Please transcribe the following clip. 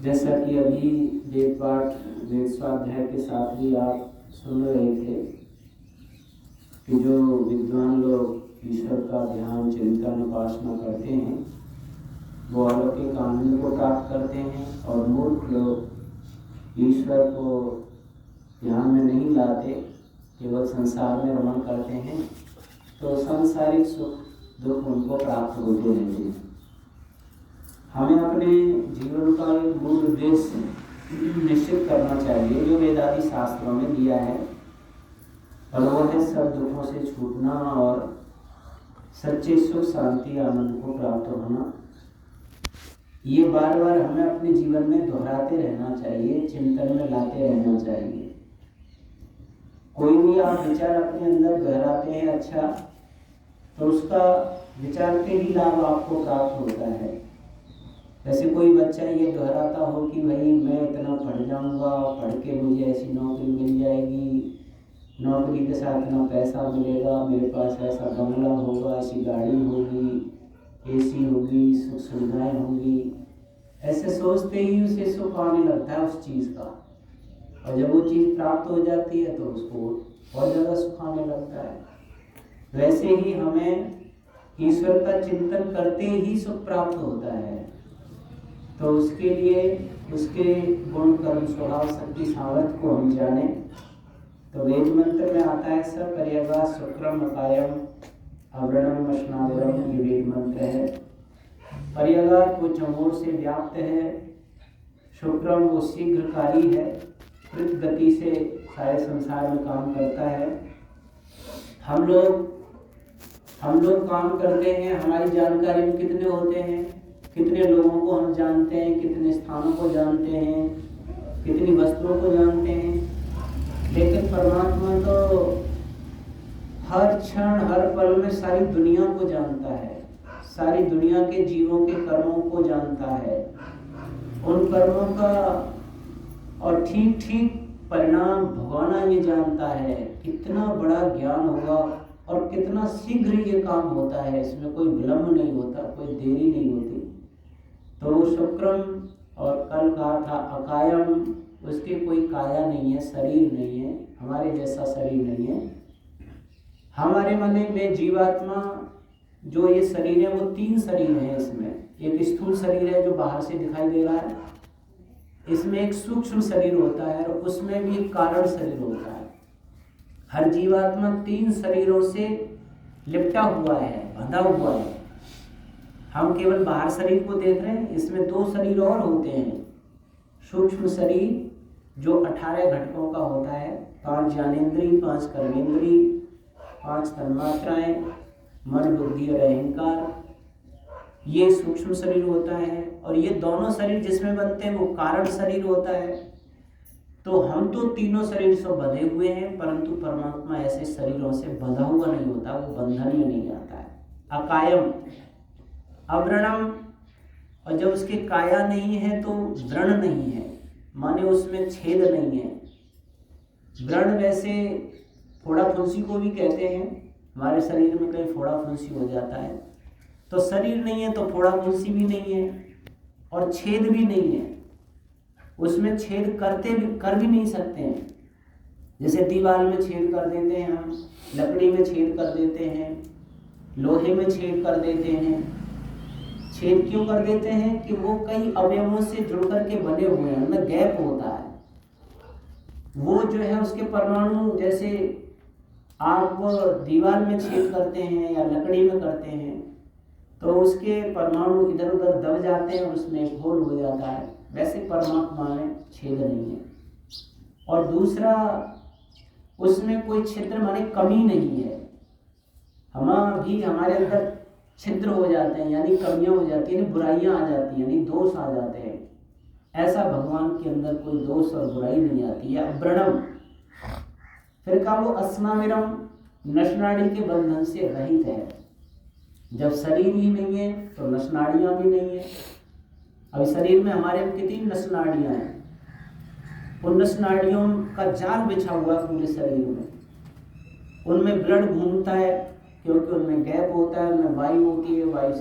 जैसा कि अभी वेद पाठ वेद स्वाध्याय के साथ भी आप सुन रहे थे कि जो विद्वान लोग ईश्वर का ध्यान चिंतन उपासना करते हैं वो अलौकिक आनंद को प्राप्त करते हैं, और मूर्ख लोग ईश्वर को ध्यान में नहीं लाते, केवल संसार में रमण करते हैं, तो सांसारिक सुख दुख उनको प्राप्त होते रहते हैं। हमें अपने जीवन का एक मूल उद्देश्य निश्चित करना चाहिए जो वेदादि शास्त्रों में दिया है, और वो है सब दुखों से छूटना और सच्चे सुख शांति आनंद को प्राप्त होना। ये बार बार हमें अपने जीवन में दोहराते रहना चाहिए, चिंतन में लाते रहना चाहिए। कोई भी आप विचार अपने अंदर दोहराते हैं अच्छा, तो उसका विचार के ही लाभ आपको प्राप्त होता है। जैसे कोई बच्चा ये दोहराता हो कि भाई मैं इतना पढ़ जाऊंगा, पढ़ के मुझे ऐसी नौकरी मिल जाएगी, नौकरी के साथ इतना पैसा मिलेगा, मेरे पास ऐसा बंगला होगा, ऐसी गाड़ी होगी, एसी होगी, सुख सुविधाएं होंगी, ऐसे सोचते ही उसे सुख आने लगता है उस चीज़ का। और जब वो चीज़ प्राप्त हो जाती है तो उसको और ज़्यादा सुख आने लगता है। वैसे ही हमें ईश्वर का चिंतन करते ही सुख प्राप्त होता है, तो उसके लिए उसके गुण कर्म स्वभाव शक्ति सामर्थ्य को हम जाने। तो वेद मंत्र में आता है सब पर्यगा शुक्रम अकायम अव्रणम मशनावरम, ये वेद मंत्र है। पर्यगा वो चमोर से व्याप्त है, शुक्रम वो शीघ्रकारी है, कृत गति से सारे संसार में काम करता है। हम लोग काम करते हैं, हमारी जानकारी में कितने होते हैं, कितने लोगों को हम जानते हैं, कितने स्थानों को जानते हैं, कितनी वस्तुओं को जानते हैं, लेकिन परमात्मा तो हर क्षण हर पल में सारी दुनिया को जानता है, सारी दुनिया के जीवों के कर्मों को जानता है, उन कर्मों का और ठीक ठीक परिणाम भुगतना ये जानता है। कितना बड़ा ज्ञान होगा और कितना शीघ्र ये काम होता है, इसमें कोई विलंब नहीं होता, कोई देरी नहीं होती। तो शुक्रम, और कल कहा था अकायम, उसके कोई काया नहीं है, शरीर नहीं है, हमारे जैसा शरीर नहीं है। हमारे मन में जीवात्मा जो ये शरीर है वो 3 शरीर है। इसमें एक स्थूल शरीर है जो बाहर से दिखाई दे रहा है, इसमें एक सूक्ष्म शरीर होता है, और उसमें भी एक कारण शरीर होता है। हर जीवात्मा 3 शरीरों से लिपटा हुआ है, बंधा हुआ है। हम केवल बाहर शरीर को देख रहे हैं, इसमें 2 शरीर और होते हैं। सूक्ष्म शरीर जो 18 घटकों का होता है, 5 ज्ञानेंद्रिय, 5 कर्मेंद्रिय, 5 तन्मात्राएं, मन बुद्धि और अहंकार, ये सूक्ष्म शरीर होता है। और ये दोनों शरीर जिसमें बनते हैं वो कारण शरीर होता है। तो हम तो तीनों शरीर से बंधे हुए हैं, परंतु परमात्मा ऐसे शरीरों से बंधा हुआ नहीं होता, वो बंधन में नहीं आता है। अकायम, अव्रणम, और जब उसके काया नहीं है तो व्रण नहीं है, माने उसमें छेद नहीं है। व्रण वैसे फोड़ा फुंसी को भी कहते हैं, हमारे शरीर में कहीं फोड़ा फुंसी हो जाता है, तो शरीर नहीं है तो फोड़ा फुंसी भी नहीं है और छेद भी नहीं है। उसमें छेद कर भी नहीं सकते हैं। जैसे दीवार में छेद कर देते हैं हम, लकड़ी में छेद कर देते हैं, लोहे में छेद कर देते हैं। छेद क्यों कर देते हैं कि वो कई अवयवों से जुड़ करके बने हुए हैं, उनमें गैप होता है। वो जो है उसके परमाणु, जैसे आप दीवार में छेद करते हैं या लकड़ी में करते हैं तो उसके परमाणु इधर उधर दब जाते हैं और उसमें एक होल हो जाता है। वैसे परमात्मा में छेद नहीं है। और दूसरा, उसमें कोई छिद्र माने कमी नहीं है। हमारे अंदर छिद्र हो जाते हैं, यानी कमियां हो जाती हैं, बुराइयां आ जाती हैं, यानी दोष आ जाते हैं। ऐसा भगवान के अंदर कोई दोष और बुराई नहीं आती है। अव्रणम, फिर कहा वो अस्नाविरम, नशनाड़ी के बंधन से रहित है। जब शरीर ही नहीं है तो नसनाड़ियाँ भी नहीं है। अब शरीर में हमारे कितनी नसनाड़ियाँ हैं, उन नसनाड़ियों का जाल बिछा हुआ पूरे शरीर में, उनमें ब्लड घूमता है क्योंकि उनमें गैप होता है, उनमें वायु होती है, वायु से